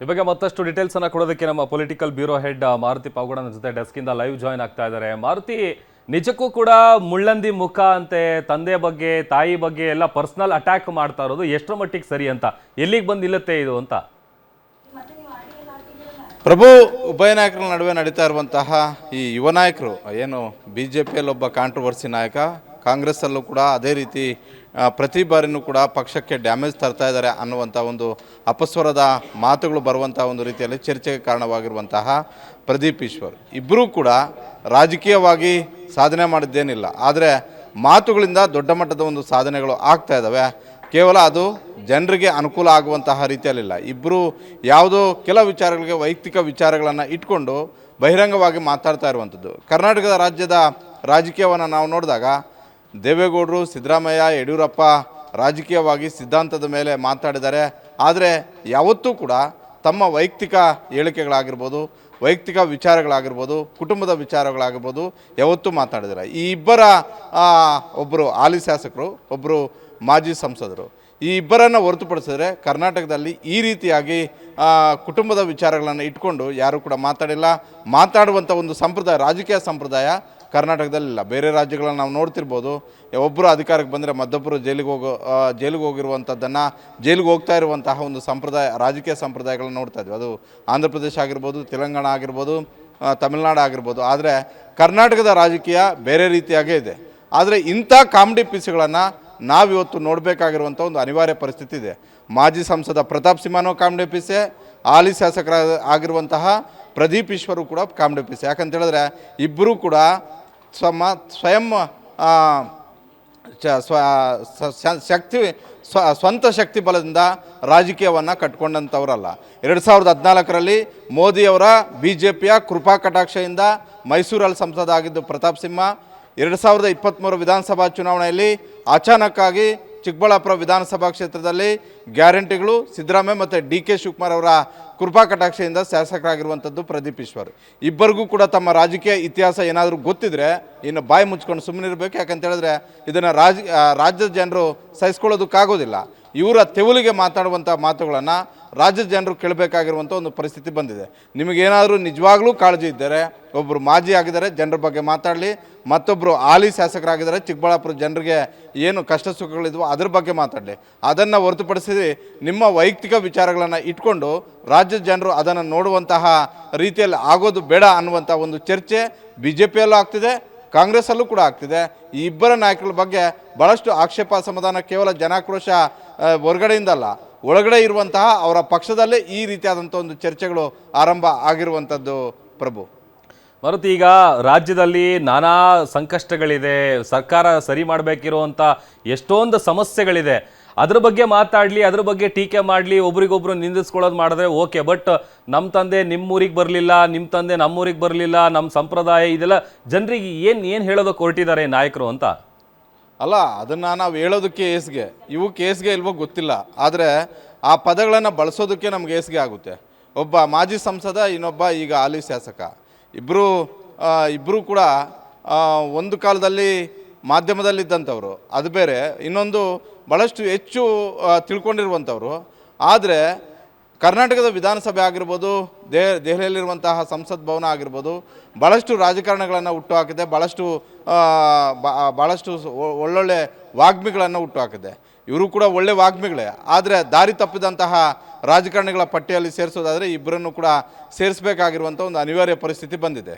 ಈ ಬಗ್ಗೆ ಮತ್ತಷ್ಟು ಡೀಟೇಲ್ಸ್ ಅನ್ನ ಕೊಡೋದಕ್ಕೆ ನಮ್ಮ political bureau head Maruti Pavagada ನನ್ನ ಜೊತೆ ಡೆಸ್ಕ್ ಇಂದ ಲೈವ್ ಜಾಯಿನ್ ಆಗ್ತಾ ಇದ್ದಾರೆ. ಮಾರುತಿ, ನಿಜಕ್ಕೂ ಕೂಡ ಮುಳ್ಳಂದಿ ಮುಖ ಅಂತೆ ತಂದೆ ಬಗ್ಗೆ ತಾಯಿ ಬಗ್ಗೆ ಎಲ್ಲ ಪರ್ಸನಲ್ ಅಟ್ಯಾಕ್ ಮಾಡ್ತಾ ಇರೋದು ಎಷ್ಟರ ಮಟ್ಟಿಗೆ ಸರಿ ಅಂತ, ಎಲ್ಲಿಗೆ ಬಂದು ನಿಲ್ಲುತ್ತೆ ಇದು ಅಂತ? ಪ್ರಭು, ಉಭಯ ನಾಯಕರ ನಡುವೆ ನಡೀತಾ ಇರುವಂತಹ ಈ ಯುವ ನಾಯಕರು ಏನು BJPಯಲ್ಲಿ ಒಬ್ಬ ಕಾಂಟ್ರವರ್ಸಿ ನಾಯಕ, ಕಾಂಗ್ರೆಸ್ಸಲ್ಲೂ ಕೂಡ ಅದೇ ರೀತಿ ಪ್ರತಿ ಬಾರಿನೂ ಕೂಡ ಪಕ್ಷಕ್ಕೆ ಡ್ಯಾಮೇಜ್ ತರ್ತಾ ಇದ್ದಾರೆ ಅನ್ನುವಂಥ ಒಂದು ಅಪಸ್ವರದ ಮಾತುಗಳು ಬರುವಂಥ ಒಂದು ರೀತಿಯಲ್ಲಿ ಚರ್ಚೆಗೆ ಕಾರಣವಾಗಿರುವಂತಹ ಪ್ರದೀಪ್ ಈಶ್ವರ್ ಇಬ್ಬರೂ ಕೂಡ ರಾಜಕೀಯವಾಗಿ ಸಾಧನೆ ಮಾಡಿದ್ದೇನಿಲ್ಲ, ಆದರೆ ಮಾತುಗಳಿಂದ ದೊಡ್ಡ ಮಟ್ಟದ ಒಂದು ಸಾಧನೆಗಳು ಆಗ್ತಾ ಇದ್ದಾವೆ. ಕೇವಲ ಅದು ಜನರಿಗೆ ಅನುಕೂಲ ಆಗುವಂತಹ ರೀತಿಯಲ್ಲಿಲ್ಲ. ಇಬ್ಬರು ಯಾವುದೋ ಕೆಲ ವಿಚಾರಗಳಿಗೆ ವೈಯಕ್ತಿಕ ವಿಚಾರಗಳನ್ನು ಇಟ್ಕೊಂಡು ಬಹಿರಂಗವಾಗಿ ಮಾತಾಡ್ತಾ ಇರುವಂಥದ್ದು. ಕರ್ನಾಟಕದ ರಾಜ್ಯದ ರಾಜಕೀಯವನ್ನು ನಾವು ನೋಡಿದಾಗ ದೇವೇಗೌಡರು, ಸಿದ್ದರಾಮಯ್ಯ, ಯಡಿಯೂರಪ್ಪ ರಾಜಕೀಯವಾಗಿ ಸಿದ್ಧಾಂತದ ಮೇಲೆ ಮಾತಾಡಿದ್ದಾರೆ. ಆದರೆ ಯಾವತ್ತೂ ಕೂಡ ತಮ್ಮ ವೈಯಕ್ತಿಕ ಹೇಳಿಕೆಗಳಾಗಿರ್ಬೋದು, ವೈಯಕ್ತಿಕ ವಿಚಾರಗಳಾಗಿರ್ಬೋದು, ಕುಟುಂಬದ ವಿಚಾರಗಳಾಗಿರ್ಬೋದು ಯಾವತ್ತೂ ಮಾತಾಡಿದ್ದಾರೆ. ಈ ಇಬ್ಬರ ಒಬ್ಬರು ಹಾಲಿ ಶಾಸಕರು, ಒಬ್ಬರು ಮಾಜಿ ಸಂಸದರು, ಈ ಇಬ್ಬರನ್ನು ಹೊರತುಪಡಿಸಿದರೆ ಕರ್ನಾಟಕದಲ್ಲಿ ಈ ರೀತಿಯಾಗಿ ಕುಟುಂಬದ ವಿಚಾರಗಳನ್ನು ಇಟ್ಕೊಂಡು ಯಾರೂ ಕೂಡ ಮಾತಾಡಿಲ್ಲ. ಮಾತಾಡುವಂಥ ಒಂದು ಸಂಪ್ರದಾಯ, ರಾಜಕೀಯ ಸಂಪ್ರದಾಯ ಕರ್ನಾಟಕದಲ್ಲಿಲ್ಲ. ಬೇರೆ ರಾಜ್ಯಗಳನ್ನು ನಾವು ನೋಡ್ತಿರ್ಬೋದು, ಒಬ್ಬರು ಅಧಿಕಾರಕ್ಕೆ ಬಂದರೆ ಮತ್ತೊಬ್ಬರು ಜೈಲಿಗೆ ಹೋಗಿರುವಂಥದ್ದನ್ನು, ಜೈಲಿಗೆ ಹೋಗ್ತಾ ಇರುವಂತಹ ಒಂದು ಸಂಪ್ರದಾಯ, ರಾಜಕೀಯ ಸಂಪ್ರದಾಯಗಳನ್ನು ನೋಡ್ತಾ ಇದ್ವಿ. ಅದು ಆಂಧ್ರ ಪ್ರದೇಶ ಆಗಿರ್ಬೋದು, ತೆಲಂಗಾಣ ಆಗಿರ್ಬೋದು, ತಮಿಳುನಾಡು ಆಗಿರ್ಬೋದು. ಆದರೆ ಕರ್ನಾಟಕದ ರಾಜಕೀಯ ಬೇರೆ ರೀತಿಯಾಗೇ ಇದೆ. ಆದರೆ ಇಂಥ ಕಾಮಿಡಿ ಪೀಸ್ಗಳನ್ನು ನಾವಿವತ್ತು ನೋಡಬೇಕಾಗಿರುವಂಥ ಒಂದು ಅನಿವಾರ್ಯ ಪರಿಸ್ಥಿತಿ ಇದೆ. ಮಾಜಿ ಸಂಸದ ಪ್ರತಾಪ್ ಸಿಂಹನೂ ಕಾಮಿಡಿ ಪೀಸೆ, ಹಾಲಿ ಶಾಸಕರ ಆಗಿರುವಂತಹ ಪ್ರದೀಪ್ ಈಶ್ವರು ಕೂಡ ಕಾಮಿಡಿ ಪೀಸೆ. ಯಾಕಂತೇಳಿದ್ರೆ ಇಬ್ಬರೂ ಕೂಡ ಸ್ವಂತ ಶಕ್ತಿ ಬಲದಿಂದ ರಾಜಕೀಯವನ್ನು ಕಟ್ಕೊಂಡಂಥವರಲ್ಲ. 2014ರಲ್ಲಿ ಮೋದಿಯವರ BJPಯ ಕೃಪಾ ಕಟಾಕ್ಷೆಯಿಂದ ಮೈಸೂರಲ್ಲಿ ಸಂಸದ ಆಗಿದ್ದು ಪ್ರತಾಪ್ ಸಿಂಹ. 2023 ವಿಧಾನಸಭಾ ಚುನಾವಣೆಯಲ್ಲಿ ಅಚಾನಕ್ಕಾಗಿ ಚಿಕ್ಕಬಳ್ಳಾಪುರ ವಿಧಾನಸಭಾ ಕ್ಷೇತ್ರದಲ್ಲಿ ಗ್ಯಾರಂಟಿಗಳು, ಸಿದ್ದರಾಮಯ್ಯ ಮತ್ತು DK ಶಿವಕುಮಾರ್ ಅವರ ಕೃಪಾ ಕಟಾಕ್ಷೆಯಿಂದ ಶಾಸಕರಾಗಿರುವಂಥದ್ದು ಪ್ರದೀಪ್ ಈಶ್ವರ್. ಇಬ್ಬರಿಗೂ ಕೂಡ ತಮ್ಮ ರಾಜಕೀಯ ಇತಿಹಾಸ ಏನಾದರೂ ಗೊತ್ತಿದ್ರೆ ಇನ್ನು ಬಾಯಿ ಮುಚ್ಕೊಂಡು ಸುಮ್ಮನೆ ಇರಬೇಕು. ಯಾಕಂತೇಳಿದ್ರೆ ಇದನ್ನು ರಾಜ್ಯದ ಜನರು ಸಹಿಸ್ಕೊಳ್ಳೋದಕ್ಕಾಗೋದಿಲ್ಲ. ಇವರ ತೆವಲಿಗೆ ಮಾತಾಡುವಂಥ ಮಾತುಗಳನ್ನು ರಾಜ್ಯದ ಜನರು ಕೇಳಬೇಕಾಗಿರುವಂಥ ಒಂದು ಪರಿಸ್ಥಿತಿ ಬಂದಿದೆ. ನಿಮಗೇನಾದರೂ ನಿಜವಾಗ್ಲೂ ಕಾಳಜಿ ಇದ್ದರೆ ಒಬ್ಬರು ಮಾಜಿ ಆಗಿದ್ದಾರೆ, ಜನರ ಬಗ್ಗೆ ಮಾತಾಡಲಿ, ಮತ್ತೊಬ್ಬರು ಹಾಲಿ ಶಾಸಕರಾಗಿದ್ದಾರೆ, ಚಿಕ್ಕಬಳ್ಳಾಪುರ ಜನರಿಗೆ ಏನು ಕಷ್ಟ ಸುಖಗಳಿದ್ವೋ ಅದ್ರ ಬಗ್ಗೆ ಮಾತಾಡಲಿ. ಅದನ್ನು ಹೊರತುಪಡಿಸಿ ನಿಮ್ಮ ವೈಯಕ್ತಿಕ ವಿಚಾರಗಳನ್ನು ಇಟ್ಕೊಂಡು ರಾಜ್ಯದ ಜನರು ಅದನ್ನು ನೋಡುವಂತಹ ರೀತಿಯಲ್ಲಿ ಆಗೋದು ಬೇಡ ಅನ್ನುವಂಥ ಒಂದು ಚರ್ಚೆ BJPಯಲ್ಲೂ ಆಗ್ತಿದೆ, ಕಾಂಗ್ರೆಸ್ಸಲ್ಲೂ ಕೂಡ ಆಗ್ತಿದೆ. ಈ ಇಬ್ಬರ ನಾಯಕರ ಬಗ್ಗೆ ಭಾಳಷ್ಟು ಆಕ್ಷೇಪ ಅಸಮಾಧಾನ ಕೇವಲ ಜನಾಕ್ರೋಶ ಹೊರಗಡೆಯಿಂದಲ್ಲ, ಒಳಗಡೆ ಇರುವಂತಹ ಅವರ ಪಕ್ಷದಲ್ಲೇ ಈ ರೀತಿಯಾದಂಥ ಒಂದು ಚರ್ಚೆಗಳು ಆರಂಭ ಆಗಿರುವಂಥದ್ದು. ಪ್ರಭು, ಮಾರುತಿ, ಈಗ ರಾಜ್ಯದಲ್ಲಿ ನಾನಾ ಸಂಕಷ್ಟಗಳಿದೆ, ಸರ್ಕಾರ ಸರಿ ಮಾಡಬೇಕಿರುವಂಥ ಎಷ್ಟೊಂದು ಸಮಸ್ಯೆಗಳಿದೆ. ಅದ್ರ ಬಗ್ಗೆ ಮಾತಾಡಲಿ, ಅದ್ರ ಬಗ್ಗೆ ಟೀಕೆ ಮಾಡಲಿ, ಒಬ್ರಿಗೊಬ್ರು ನಿಂದಿಸ್ಕೊಳ್ಳೋದು ಮಾಡಿದ್ರೆ ಓಕೆ. ಬಟ್ ನಮ್ಮ ತಂದೆ ನಿಮ್ಮೂರಿಗೆ ಬರಲಿಲ್ಲ, ನಿಮ್ಮ ತಂದೆ ನಮ್ಮೂರಿಗೆ ಬರಲಿಲ್ಲ, ನಮ್ಮ ಸಂಪ್ರದಾಯ ಇದೆಲ್ಲ ಜನರಿಗೆ ಏನು ಹೇಳೋದಕ್ಕೆ ಹೊರಟಿದ್ದಾರೆ ನಾಯಕರು ಅಂತ ಅಲ್ಲ. ಅದನ್ನು ನಾವು ಹೇಳೋದಕ್ಕೆ ಏಸ್ಗೆ, ಇವು ಕೇಸ್ಗೆ ಇಲ್ವೋ ಗೊತ್ತಿಲ್ಲ. ಆದರೆ ಆ ಪದಗಳನ್ನು ಬಳಸೋದಕ್ಕೆ ನಮ್ಗೆ ಏಸ್ಗೆ ಆಗುತ್ತೆ. ಒಬ್ಬ ಮಾಜಿ ಸಂಸದ, ಇನ್ನೊಬ್ಬ ಈಗ ಹಾಲಿ ಶಾಸಕ, ಇಬ್ಬರು ಕೂಡ ಒಂದು ಕಾಲದಲ್ಲಿ ಮಾಧ್ಯಮದಲ್ಲಿದ್ದಂಥವ್ರು, ಅದು ಬೇರೆ. ಇನ್ನೊಂದು ಭಾಳಷ್ಟು ಹೆಚ್ಚು ತಿಳ್ಕೊಂಡಿರುವಂಥವ್ರು. ಆದರೆ ಕರ್ನಾಟಕದ ವಿಧಾನಸಭೆ ಆಗಿರ್ಬೋದು, ದೆಹಲಿಯಲ್ಲಿರುವಂತಹ ಸಂಸತ್ ಭವನ ಆಗಿರ್ಬೋದು, ಭಾಳಷ್ಟು ರಾಜಕಾರಣಗಳನ್ನು ಹುಟ್ಟುಹಾಕಿದೆ, ಭಾಳಷ್ಟು ಒಳ್ಳೊಳ್ಳೆ ವಾಗ್ಮಿಗಳನ್ನು ಹುಟ್ಟುಹಾಕಿದೆ. ಇವರು ಕೂಡ ಒಳ್ಳೆ ವಾಗ್ಮಿಗಳೇ. ಆದರೆ ದಾರಿ ತಪ್ಪಿದಂತಹ ರಾಜಕಾರಣಿಗಳ ಪಟ್ಟಿಯಲ್ಲಿ ಸೇರಿಸೋದಾದರೆ ಇಬ್ಬರನ್ನು ಕೂಡ ಸೇರಿಸಬೇಕಾಗಿರುವಂಥ ಒಂದು ಅನಿವಾರ್ಯ ಪರಿಸ್ಥಿತಿ ಬಂದಿದೆ.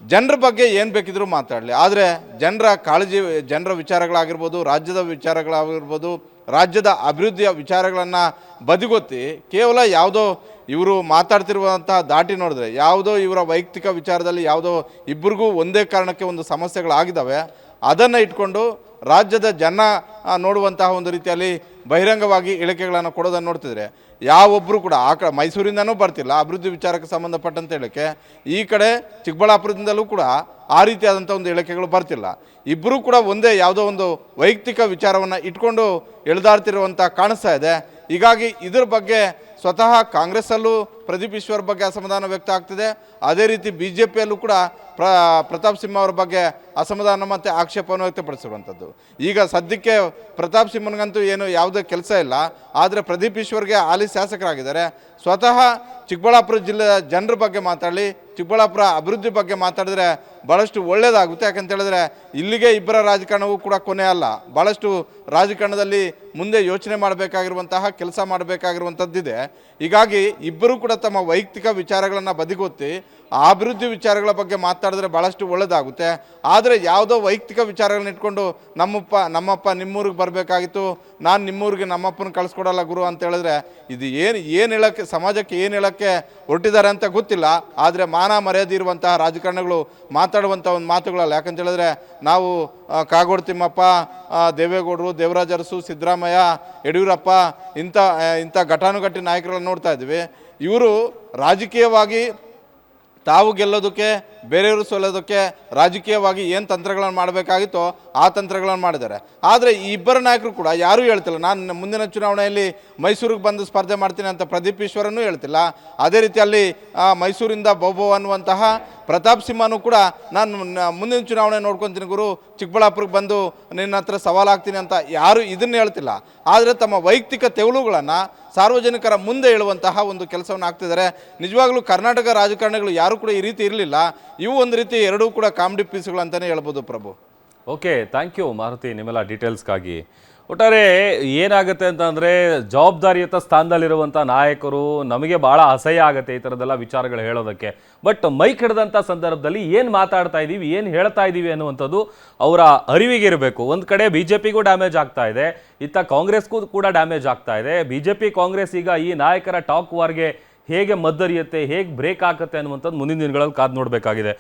ಜನರ ಬಗ್ಗೆ ಏನು ಬೇಕಿದ್ರೂ ಮಾತಾಡಲಿ, ಆದರೆ ಜನರ ಕಾಳಜಿ, ಜನರ ವಿಚಾರಗಳಾಗಿರ್ಬೋದು, ರಾಜ್ಯದ ವಿಚಾರಗಳಾಗಿರ್ಬೋದು, ರಾಜ್ಯದ ಅಭಿವೃದ್ಧಿಯ ವಿಚಾರಗಳನ್ನು ಬದಿಗೊತ್ತಿ ಕೇವಲ ಯಾವುದೋ ಇವರು ಮಾತಾಡ್ತಿರುವಂಥ ದಾಟಿ ನೋಡಿದ್ರೆ ಯಾವುದೋ ಇವರ ವೈಯಕ್ತಿಕ ವಿಚಾರದಲ್ಲಿ ಯಾವುದೋ ಇಬ್ಬರಿಗೂ ಒಂದೇ ಕಾರಣಕ್ಕೆ ಒಂದು ಸಮಸ್ಯೆಗಳಾಗಿದ್ದಾವೆ, ಅದನ್ನು ಇಟ್ಕೊಂಡು ರಾಜ್ಯದ ಜನ ನೋಡುವಂತಹ ಒಂದು ರೀತಿಯಲ್ಲಿ ಬಹಿರಂಗವಾಗಿ ಹೇಳಿಕೆಗಳನ್ನು ಕೊಡೋದನ್ನು ನೋಡ್ತಿದ್ರೆ ಯಾವೊಬ್ಬರು ಕೂಡ ಮೈಸೂರಿಂದನೂ ಬರ್ತಿಲ್ಲ ಅಭಿವೃದ್ಧಿ ವಿಚಾರಕ್ಕೆ ಸಂಬಂಧಪಟ್ಟಂತೆ ಹೇಳಿಕೆ, ಈ ಕಡೆ ಚಿಕ್ಕಬಳ್ಳಾಪುರದಿಂದಲೂ ಕೂಡ ಆ ರೀತಿಯಾದಂಥ ಒಂದು ಹೇಳಿಕೆಗಳು ಬರ್ತಿಲ್ಲ. ಇಬ್ಬರೂ ಕೂಡ ಒಂದೇ ಯಾವುದೋ ಒಂದು ವೈಯಕ್ತಿಕ ವಿಚಾರವನ್ನು ಇಟ್ಕೊಂಡು ಎಳೆದಾಡ್ತಿರುವಂಥ ಕಾಣಿಸ್ತಾ ಇದೆ. ಹೀಗಾಗಿ ಇದ್ರ ಬಗ್ಗೆ ಸ್ವತಃ ಕಾಂಗ್ರೆಸ್ಸಲ್ಲೂ ಪ್ರದೀಪ್ ಈಶ್ವರ್ ಬಗ್ಗೆ ಅಸಮಾಧಾನ ವ್ಯಕ್ತ ಆಗ್ತಿದೆ. ಅದೇ ರೀತಿ BJPಯಲ್ಲೂ ಕೂಡ ಪ್ರತಾಪ್ ಸಿಂಹ ಅವರ ಬಗ್ಗೆ ಅಸಮಾಧಾನ ಮತ್ತು ಆಕ್ಷೇಪವನ್ನು ವ್ಯಕ್ತಪಡಿಸಿರುವಂಥದ್ದು. ಈಗ ಸದ್ಯಕ್ಕೆ ಪ್ರತಾಪ್ ಸಿಂಹನಿಗಂತೂ ಏನು ಯಾವುದೇ ಕೆಲಸ ಇಲ್ಲ. ಆದರೆ ಪ್ರದೀಪ್ ಈಶ್ವರ್ಗೆ ಹಾಲಿ ಶಾಸಕರಾಗಿದ್ದಾರೆ. ಸ್ವತಃ ಚಿಕ್ಕಬಳ್ಳಾಪುರ ಜಿಲ್ಲೆಯ ಜನರ ಬಗ್ಗೆ ಮಾತಾಡಲಿ, ಚಿಕ್ಕಬಳ್ಳಾಪುರ ಅಭಿವೃದ್ಧಿ ಬಗ್ಗೆ ಮಾತಾಡಿದ್ರೆ ಭಾಳಷ್ಟು ಒಳ್ಳೆಯದಾಗುತ್ತೆ. ಯಾಕಂತ ಹೇಳಿದ್ರೆ ಇಲ್ಲಿಗೆ ಇಬ್ಬರ ರಾಜಕಾರಣವೂ ಕೂಡ ಕೊನೆ ಅಲ್ಲ. ಭಾಳಷ್ಟು ರಾಜಕಾರಣದಲ್ಲಿ ಮುಂದೆ ಯೋಚನೆ ಮಾಡಬೇಕಾಗಿರುವಂತಹ ಕೆಲಸ ಮಾಡಬೇಕಾಗಿರುವಂಥದ್ದಿದೆ. ಹೀಗಾಗಿ ಇಬ್ಬರೂ ಕೂಡ ತಮ್ಮ ವೈಯಕ್ತಿಕ ವಿಚಾರಗಳನ್ನು ಬದಿಗೊತ್ತಿ ಆ ಅಭಿವೃದ್ಧಿ ವಿಚಾರಗಳ ಬಗ್ಗೆ ಮಾತಾಡಿದ್ರೆ ಭಾಳಷ್ಟು ಒಳ್ಳೆಯದಾಗುತ್ತೆ. ಆದರೆ ಯಾವುದೋ ವೈಯಕ್ತಿಕ ವಿಚಾರಗಳನ್ನ ಇಟ್ಕೊಂಡು ನಮ್ಮಪ್ಪ ನಿಮ್ಮೂರಿಗೆ ಬರಬೇಕಾಗಿತ್ತು, ನಾನು ನಿಮ್ಮೂರಿಗೆ ನಮ್ಮಪ್ಪನ ಕಳಿಸ್ಕೊಡಲ್ಲ ಗುರು ಅಂತ ಹೇಳಿದ್ರೆ ಇದು ಏನು ಹೇಳೋಕ್ಕೆ, ಸಮಾಜಕ್ಕೆ ಏನು ಹೇಳೋಕ್ಕೆ ಹೊರಟಿದ್ದಾರೆ ಅಂತ ಗೊತ್ತಿಲ್ಲ. ಆದರೆ ಮಾನ ಮರ್ಯಾದೆ ಇರುವಂತಹ ರಾಜಕಾರಣಿಗಳು ಮಾತಾಡುವಂಥ ಒಂದು ಮಾತುಗಳಲ್ಲ. ಯಾಕಂತ ಹೇಳಿದ್ರೆ ನಾವು ಕಾಗೋಡು ತಿಮ್ಮಪ್ಪ, ದೇವೇಗೌಡರು, ದೇವರಾಜ ಅರಸು, ಸಿದ್ದರಾಮಯ್ಯ, ಯಡಿಯೂರಪ್ಪ ಇಂಥ ಘಟಾನುಘಟಿ ನಾಯಕರನ್ನು ನೋಡ್ತಾ ಇದ್ದೀವಿ. ಇವರು ರಾಜಕೀಯವಾಗಿ ತಾವು ಗೆಲ್ಲೋದಕ್ಕೆ, ಬೇರೆಯವರು ಸೋಲೋದಕ್ಕೆ ರಾಜಕೀಯವಾಗಿ ಏನು ತಂತ್ರಗಳನ್ನು ಮಾಡಬೇಕಾಗಿತ್ತೋ ಆ ತಂತ್ರಗಳನ್ನು ಮಾಡಿದ್ದಾರೆ. ಆದರೆ ಈ ಇಬ್ಬರ ನಾಯಕರು ಕೂಡ ಯಾರೂ ಹೇಳ್ತಿಲ್ಲ ನಾನು ಮುಂದಿನ ಚುನಾವಣೆಯಲ್ಲಿ ಮೈಸೂರಿಗೆ ಬಂದು ಸ್ಪರ್ಧೆ ಮಾಡ್ತೀನಿ ಅಂತ ಪ್ರದೀಪ್ ಈಶ್ವರನೂ ಹೇಳ್ತಿಲ್ಲ. ಅದೇ ರೀತಿಯಲ್ಲಿ ಮೈಸೂರಿಂದ ಬಹು ಅನ್ನುವಂತಹ ಪ್ರತಾಪ್ ಸಿಂಹನೂ ಕೂಡ ನಾನು ಮುಂದಿನ ಚುನಾವಣೆ ನೋಡ್ಕೊತೀನಿ ಗುರು, ಚಿಕ್ಕಬಳ್ಳಾಪುರಕ್ಕೆ ಬಂದು ನಿನ್ನ ಹತ್ರ ಸವಾಲಾಗ್ತೀನಿ ಅಂತ ಯಾರು ಇದನ್ನು ಹೇಳ್ತಿಲ್ಲ. ಆದರೆ ತಮ್ಮ ವೈಯಕ್ತಿಕ ತೆವಲುಗಳನ್ನು ಸಾರ್ವಜನಿಕರ ಮುಂದೆ ಹೇಳುವಂತಹ ಒಂದು ಕೆಲಸವನ್ನು ಆಗ್ತಿದ್ದಾರೆ. ನಿಜವಾಗ್ಲೂ ಕರ್ನಾಟಕ ರಾಜಕಾರಣಿಗಳು ಯಾರೂ ಕೂಡ ಈ ರೀತಿ ಇರಲಿಲ್ಲ. ಇವು ಒಂದು ರೀತಿ ಎರಡೂ ಕೂಡ ಕಾಮಿಡಿ ಪೀಸ್ಗಳು ಅಂತಲೇ ಹೇಳ್ಬೋದು ಪ್ರಭು. ಓಕೆ, ಥ್ಯಾಂಕ್ ಯು ಮಾರುತಿ ನಿಮ್ಮೆಲ್ಲ ಡೀಟೇಲ್ಸ್ಗಾಗಿ. ಒಟ್ಟಾರೆ ಏನಾಗುತ್ತೆ ಅಂತಂದರೆ ಜವಾಬ್ದಾರಿಯುತ ಸ್ಥಾನದಲ್ಲಿರುವಂಥ ನಾಯಕರು ನಮಗೆ ಭಾಳ ಅಸಹ್ಯ ಆಗುತ್ತೆ ಈ ಥರದ್ದೆಲ್ಲ ವಿಚಾರಗಳು ಹೇಳೋದಕ್ಕೆ. ಬಟ್ ಮೈಕ್ ಹಿಡಿದಂಥ ಸಂದರ್ಭದಲ್ಲಿ ಏನು ಮಾತಾಡ್ತಾ ಇದ್ದೀವಿ, ಏನು ಹೇಳ್ತಾ ಇದ್ದೀವಿ ಅನ್ನುವಂಥದ್ದು ಅವರ ಅರಿವಿಗಿರಬೇಕು. ಒಂದು ಕಡೆ BJPಗೂ ಡ್ಯಾಮೇಜ್ ಆಗ್ತಾ ಇದೆ, ಇತ್ತ ಕಾಂಗ್ರೆಸ್ಗೂ ಕೂಡ ಡ್ಯಾಮೇಜ್ ಆಗ್ತಾ ಇದೆ. BJP ಕಾಂಗ್ರೆಸ್ ಈಗ ಈ ನಾಯಕರ ಟಾಕ್ ವಾರ್ಗೆ ಹೇಗೆ ಮದ್ದರಿಯುತ್ತೆ, ಹೇಗೆ ಬ್ರೇಕ್ ಆಗುತ್ತೆ ಅನ್ನುವಂಥದ್ದು ಮುಂದಿನ ದಿನಗಳಲ್ಲಿ ಕಾದು ನೋಡಬೇಕಾಗಿದೆ.